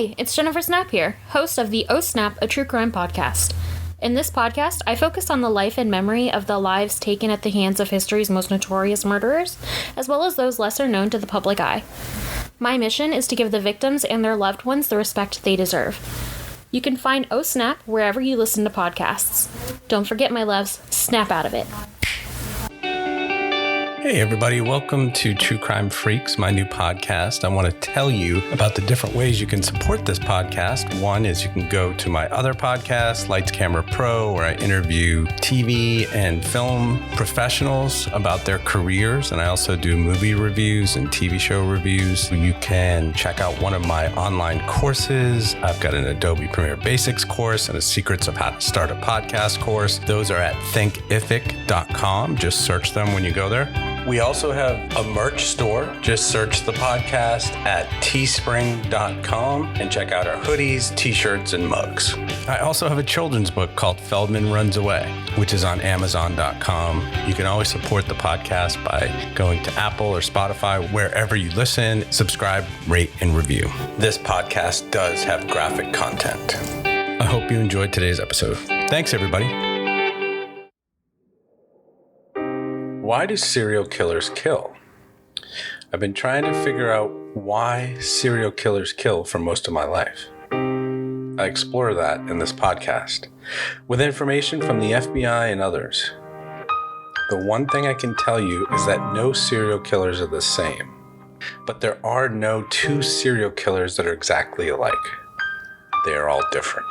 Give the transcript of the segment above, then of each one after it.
Hey, it's Jennifer Snap here, host of the Oh Snap, a true crime podcast. In this podcast, I focus on the life and memory of the lives taken at the hands of history's most notorious murderers, as well as those lesser known to the public eye. My mission is to give the victims and their loved ones the respect they deserve. You can find Oh Snap wherever you listen to podcasts. Don't forget, my loves, snap out of it. Hey everybody, welcome to True Crime Freaks, my new podcast. I want to tell you about the different ways you can support this podcast. One is you can go to my other podcast, Lights Camera Pro, where I interview TV and film professionals about their careers. And I also do movie reviews and TV show reviews. You can check out one of my online courses. I've got an Adobe Premiere Basics course and a Secrets of How to Start a Podcast course. Those are at thinkific.com. Just search them when you go there. We also have a merch store. Just search the podcast at teespring.com and check out our hoodies, t-shirts, and mugs. I also have a children's book called Feldman Runs Away, which is on amazon.com. You can always support the podcast by going to Apple or Spotify, wherever you listen, subscribe, rate, and review. This podcast does have graphic content. I hope you enjoyed today's episode. Thanks, everybody. Why do serial killers kill? I've been trying to figure out why serial killers kill for most of my life. I explore that in this podcast with information from the FBI and others. The one thing I can tell you is that no serial killers are the same, but there are no two serial killers that are exactly alike. They are all different.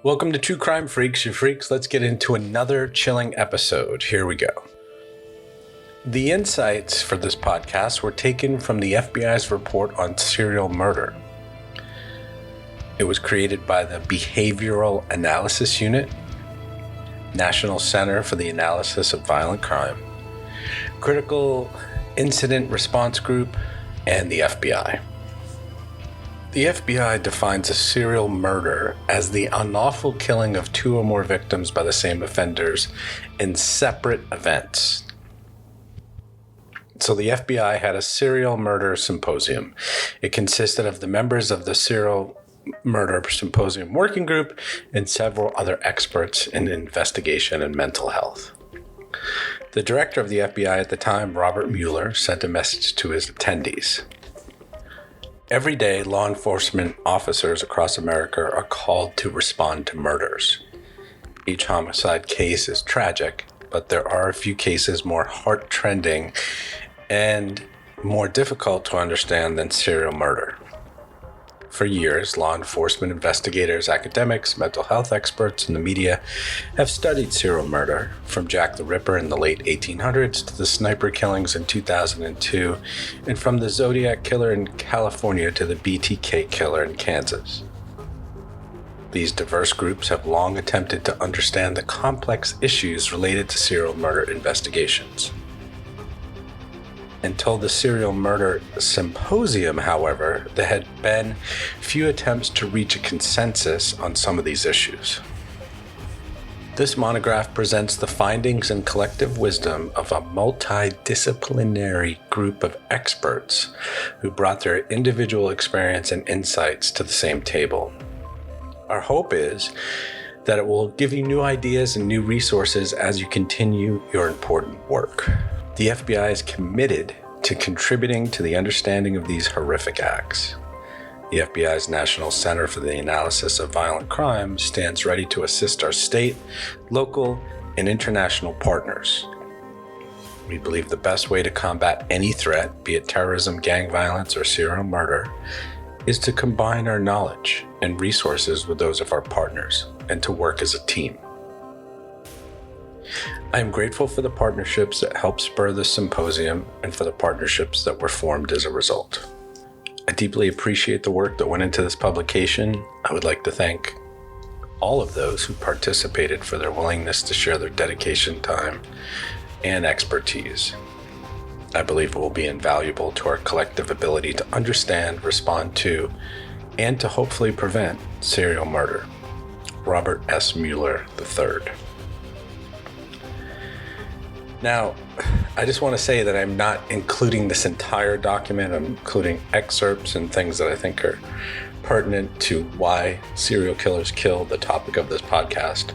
Welcome to True Crime Freaks, you freaks. Let's get into another chilling episode. Here we go. The insights for this podcast were taken from the FBI's report on serial murder. It was created by the Behavioral Analysis Unit, National Center for the Analysis of Violent Crime, Critical Incident Response Group, and the FBI. The FBI defines a serial murder as the unlawful killing of two or more victims by the same offenders in separate events. So the FBI had a serial murder symposium. It consisted of the members of the Serial Murder Symposium Working Group and several other experts in investigation and mental health. The director of the FBI at the time, Robert Mueller, sent a message to his attendees. Every day, law enforcement officers across America are called to respond to murders. Each homicide case is tragic, but there are a few cases more heart-rending and more difficult to understand than serial murder. For years, law enforcement investigators, academics, mental health experts, and the media have studied serial murder, from Jack the Ripper in the late 1800s to the sniper killings in 2002, and from the Zodiac killer in California to the BTK killer in Kansas. These diverse groups have long attempted to understand the complex issues related to serial murder investigations. Until the Serial Murder Symposium, however, there had been few attempts to reach a consensus on some of these issues. This monograph presents the findings and collective wisdom of a multidisciplinary group of experts who brought their individual experience and insights to the same table. Our hope is that it will give you new ideas and new resources as you continue your important work. The FBI is committed to contributing to the understanding of these horrific acts. The FBI's National Center for the Analysis of Violent Crime stands ready to assist our state, local, and international partners. We believe the best way to combat any threat, be it terrorism, gang violence, or serial murder, is to combine our knowledge and resources with those of our partners and to work as a team. I am grateful for the partnerships that helped spur this symposium and for the partnerships that were formed as a result. I deeply appreciate the work that went into this publication. I would like to thank all of those who participated for their willingness to share their dedication, time, and expertise. I believe it will be invaluable to our collective ability to understand, respond to, and to hopefully prevent serial murder. Robert S. Mueller III. Now, I just want to say that I'm not including this entire document. I'm including excerpts and things that I think are pertinent to why serial killers kill, the topic of this podcast.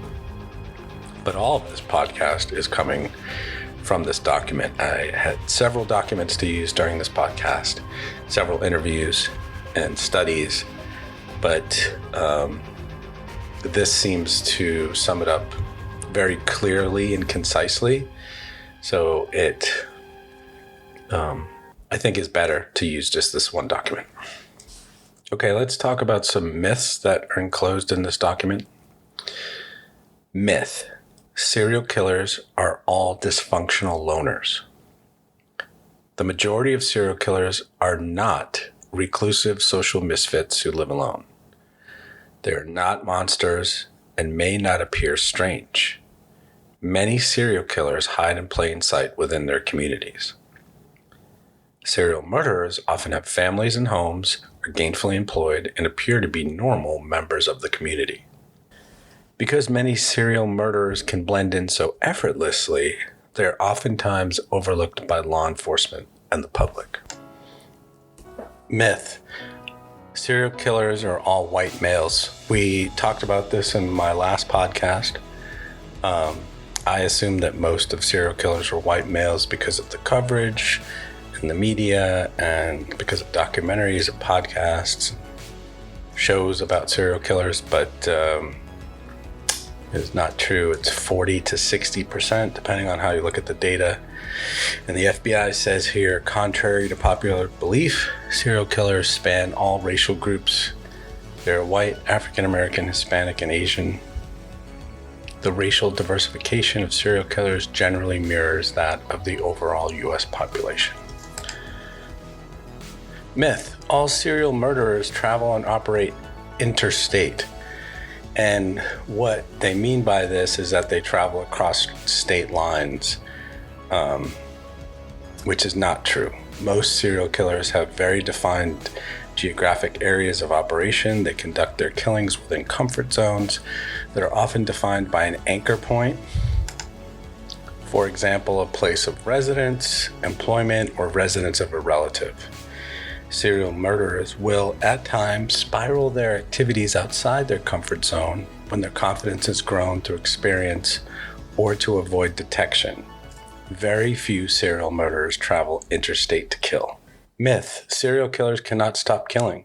But all of this podcast is coming from this document. I had several documents to use during this podcast, several interviews and studies, but this seems to sum it up very clearly and concisely. So it, I think, is better to use just this one document. Okay, let's talk about some myths that are enclosed in this document. Myth: serial killers are all dysfunctional loners. The majority of serial killers are not reclusive social misfits who live alone. They are not monsters and may not appear strange. Many serial killers hide in plain sight within their communities. Serial murderers often have families and homes, are gainfully employed, and appear to be normal members of the community. Because many serial murderers can blend in so effortlessly, they are oftentimes overlooked by law enforcement and the public. Myth: serial killers are all white males. We talked about this in my last podcast. I assume that most of serial killers were white males because of the coverage in the media and because of documentaries and podcasts, shows about serial killers, but it's not true. It's 40 to 60%, depending on how you look at the data. And the FBI says here, contrary to popular belief, serial killers span all racial groups. They're white, African American, Hispanic, and Asian. The racial diversification of serial killers generally mirrors that of the overall U.S. population. Myth: all serial murderers travel and operate interstate. And what they mean by this is that they travel across state lines, which is not true. Most serial killers have very defined geographic areas of operation. They conduct their killings within comfort zones that are often defined by an anchor point. For example, a place of residence, employment, or residence of a relative. Serial murderers will, at times, spiral their activities outside their comfort zone when their confidence has grown through experience or to avoid detection. Very few serial murderers travel interstate to kill. Myth: serial killers cannot stop killing.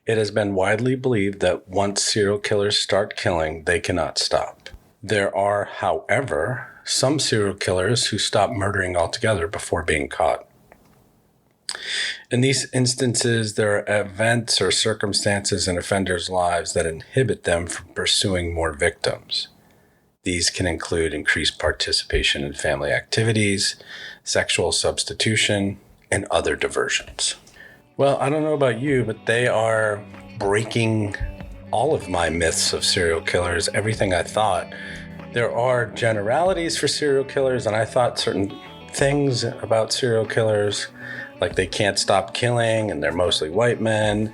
It has been widely believed that once serial killers start killing, they cannot stop. There are, however, some serial killers who stop murdering altogether before being caught. In these instances, there are events or circumstances in offenders' lives that inhibit them from pursuing more victims. These can include increased participation in family activities, sexual substitution, and other diversions. Well, I don't know about you, but they are breaking all of my myths of serial killers, everything I thought. There are generalities for serial killers, and I thought certain things about serial killers, like they can't stop killing and they're mostly white men.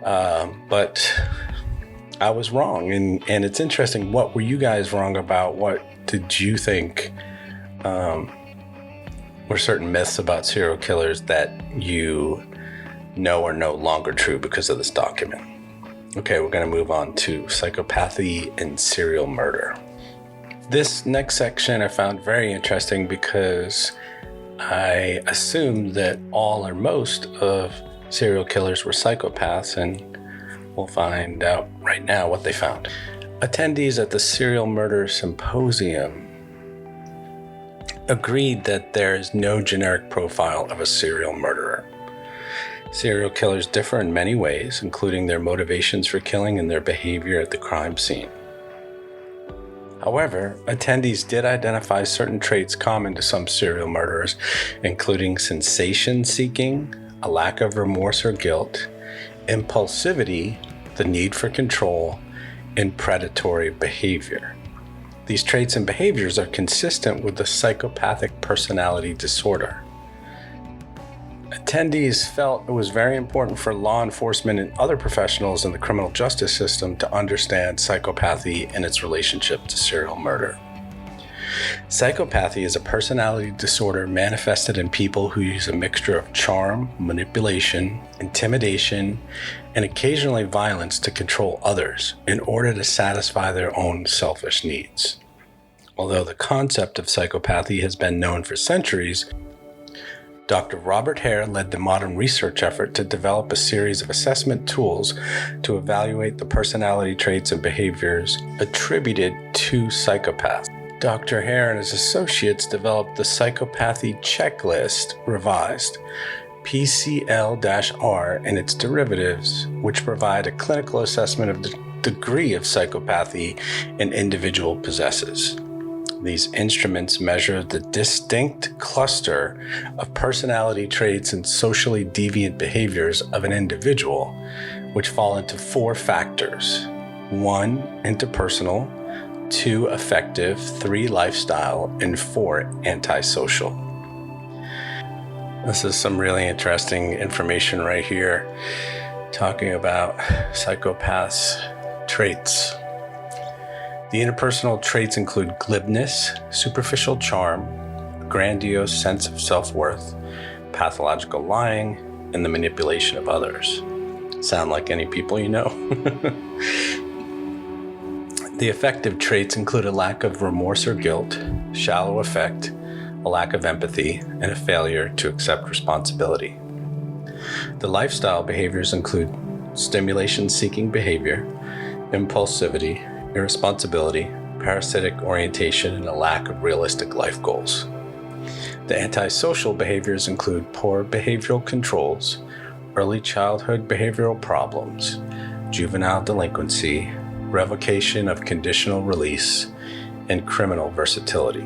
But I was wrong. And it's interesting. What were you guys wrong about? What did you think were certain myths about serial killers that you know are no longer true because of this document? Okay, we're going to move on to psychopathy and serial murder. This next section I found very interesting because I assumed that all or most of serial killers were psychopaths, and we'll find out right now what they found. Attendees at the Serial Murder Symposium agreed that there is no generic profile of a serial murderer. Serial killers differ in many ways, including their motivations for killing and their behavior at the crime scene. However, attendees did identify certain traits common to some serial murderers, including sensation seeking, a lack of remorse or guilt, impulsivity, the need for control, and predatory behavior. These traits and behaviors are consistent with the psychopathic personality disorder. Attendees felt it was very important for law enforcement and other professionals in the criminal justice system to understand psychopathy and its relationship to serial murder. Psychopathy is a personality disorder manifested in people who use a mixture of charm, manipulation, intimidation, and occasionally violence to control others in order to satisfy their own selfish needs. Although the concept of psychopathy has been known for centuries, Dr. Robert Hare led the modern research effort to develop a series of assessment tools to evaluate the personality traits and behaviors attributed to psychopaths. Dr. Hare and his associates developed the Psychopathy Checklist Revised, PCL-R, and its derivatives, which provide a clinical assessment of the degree of psychopathy an individual possesses. These instruments measure the distinct cluster of personality traits and socially deviant behaviors of an individual, which fall into 4 factors: 1, interpersonal; 2, affective; 3, lifestyle; and 4, antisocial. This is some really interesting information right here, talking about psychopaths' traits. The interpersonal traits include glibness, superficial charm, a grandiose sense of self-worth, pathological lying, and the manipulation of others. Sound like any people you know? The affective traits include a lack of remorse or guilt, shallow affect, a lack of empathy, and a failure to accept responsibility. The lifestyle behaviors include stimulation-seeking behavior, impulsivity, irresponsibility, parasitic orientation, and a lack of realistic life goals. The antisocial behaviors include poor behavioral controls, early childhood behavioral problems, juvenile delinquency, revocation of conditional release, and criminal versatility.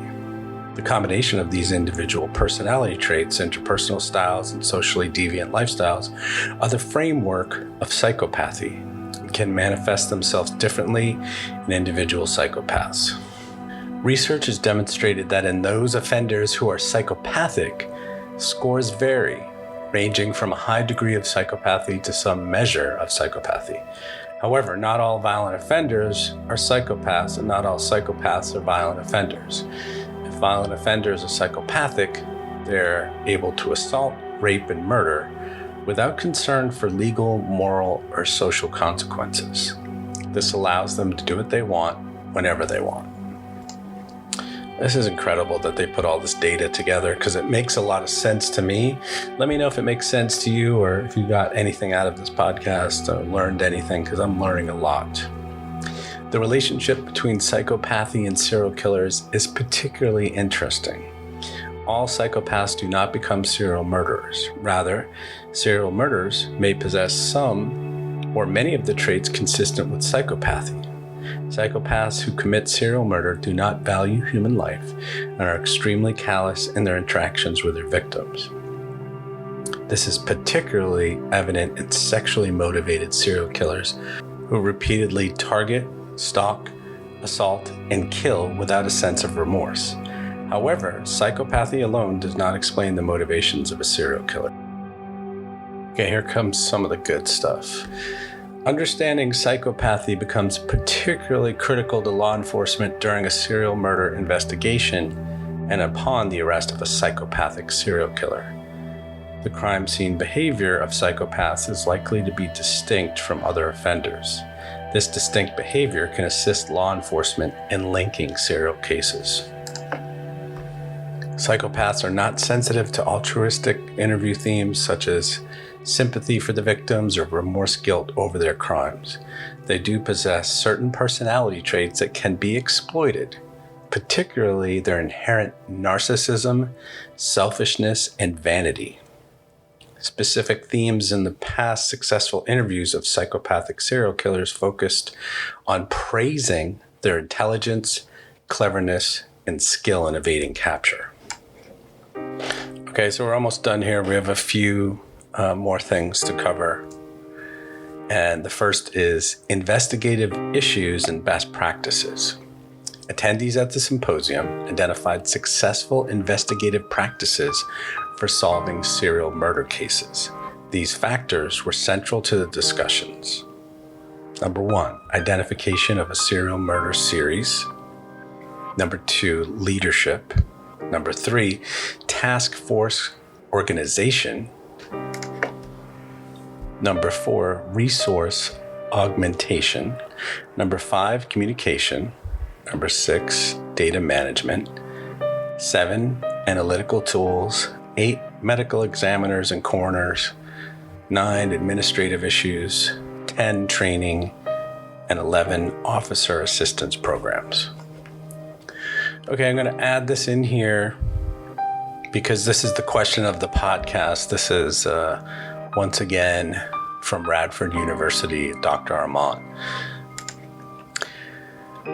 The combination of these individual personality traits, interpersonal styles, and socially deviant lifestyles are the framework of psychopathy and can manifest themselves differently in individual psychopaths. Research has demonstrated that in those offenders who are psychopathic, scores vary, ranging from a high degree of psychopathy to some measure of psychopathy. However, not all violent offenders are psychopaths, and not all psychopaths are violent offenders. If violent offenders are psychopathic, they're able to assault, rape, and murder without concern for legal, moral, or social consequences. This allows them to do what they want, whenever they want. This is incredible that they put all this data together, because it makes a lot of sense to me. Let me know if it makes sense to you, or if you got anything out of this podcast or learned anything, because I'm learning a lot. The relationship between psychopathy and serial killers is particularly interesting. All psychopaths do not become serial murderers. Rather, serial murderers may possess some or many of the traits consistent with psychopathy. Psychopaths who commit serial murder do not value human life and are extremely callous in their interactions with their victims. This is particularly evident in sexually motivated serial killers who repeatedly target, stalk, assault, and kill without a sense of remorse. However, psychopathy alone does not explain the motivations of a serial killer. Okay, here comes some of the good stuff. Understanding psychopathy becomes particularly critical to law enforcement during a serial murder investigation and upon the arrest of a psychopathic serial killer. The crime scene behavior of psychopaths is likely to be distinct from other offenders. This distinct behavior can assist law enforcement in linking serial cases. Psychopaths are not sensitive to altruistic interview themes such as sympathy for the victims or remorse guilt over their crimes. They do possess certain personality traits that can be exploited, particularly their inherent narcissism, selfishness, and vanity. Specific themes in the past successful interviews of psychopathic serial killers focused on praising their intelligence, cleverness, and skill in evading capture. Okay, so we're almost done here. We have a few more things to cover. And the first is investigative issues and best practices. Attendees at the symposium identified successful investigative practices for solving serial murder cases. These factors were central to the discussions. Number 1, identification of a serial murder series. Number 2, leadership. Number 3, task force organization. Number 4, resource augmentation. Number 5, communication. Number 6, data management. 7, analytical tools. 8, medical examiners and coroners. 9, administrative issues. 10, training. And 11, officer assistance programs. Okay, I'm going to add this in here because this is the question of the podcast. This is, once again, from Radford University, Dr. Armand.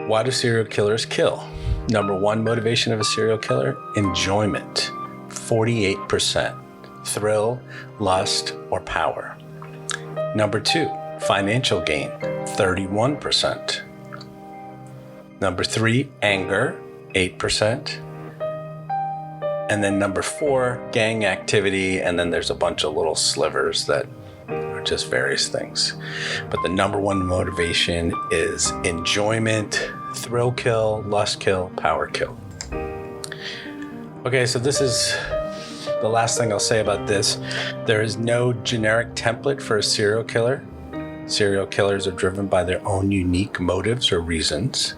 Why do serial killers kill? Number 1 motivation of a serial killer, enjoyment, 48%. Thrill, lust, or power. Number 2, financial gain, 31%. Number 3, anger, 8%. And then number 4, gang activity. And then there's a bunch of little slivers that are just various things. But the number 1 motivation is enjoyment, thrill kill, lust kill, power kill. Okay, so this is the last thing I'll say about this. There is no generic template for a serial killer. Serial killers are driven by their own unique motives or reasons.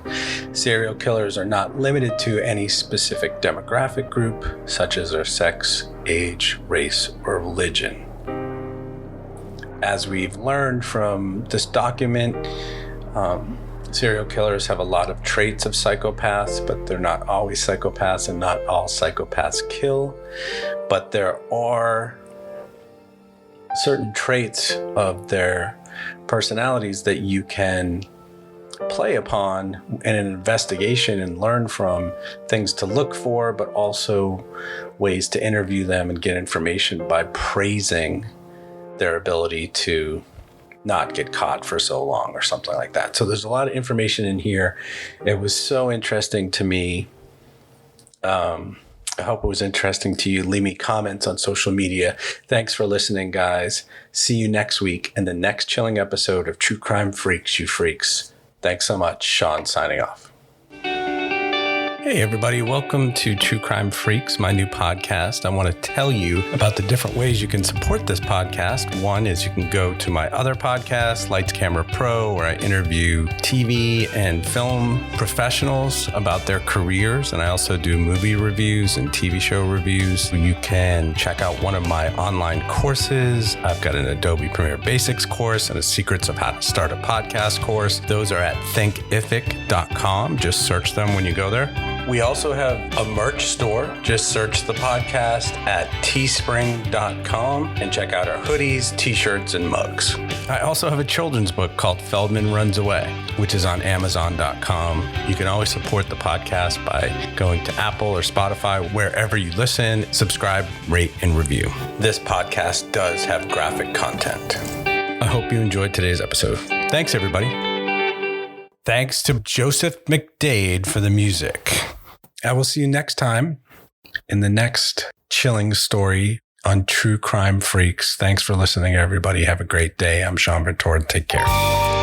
Serial killers are not limited to any specific demographic group, such as their sex, age, race, or religion. As we've learned from this document, serial killers have a lot of traits of psychopaths, but they're not always psychopaths, and not all psychopaths kill. But there are certain traits of their personalities that you can play upon in an investigation and learn from, things to look for, but also ways to interview them and get information by praising their ability to not get caught for so long or something like that. So there's a lot of information in here. It was so interesting to me. I hope it was interesting to you. Leave me comments on social media. Thanks for listening, guys. See you next week in the next chilling episode of True Crime Freaks, you freaks. Thanks so much. Sean signing off. Hey everybody, welcome to True Crime Freaks, my new podcast. I want to tell you about the different ways you can support this podcast. One is you can go to my other podcast, Lights Camera Pro, where I interview TV and film professionals about their careers. And I also do movie reviews and TV show reviews. You can check out one of my online courses. I've got an Adobe Premiere Basics course and a Secrets of How to Start a Podcast course. Those are at thinkific.com. Just search them when you go there. We also have a merch store. Just search the podcast at teespring.com and check out our hoodies, t-shirts, and mugs. I also have a children's book called Feldman Runs Away, which is on Amazon.com. You can always support the podcast by going to Apple or Spotify, wherever you listen, subscribe, rate, and review. This podcast does have graphic content. I hope you enjoyed today's episode. Thanks, everybody. Thanks to Joseph McDade for the music. I will see you next time in the next chilling story on True Crime Freaks. Thanks for listening, everybody. Have a great day. I'm Sean Vertord. Take care.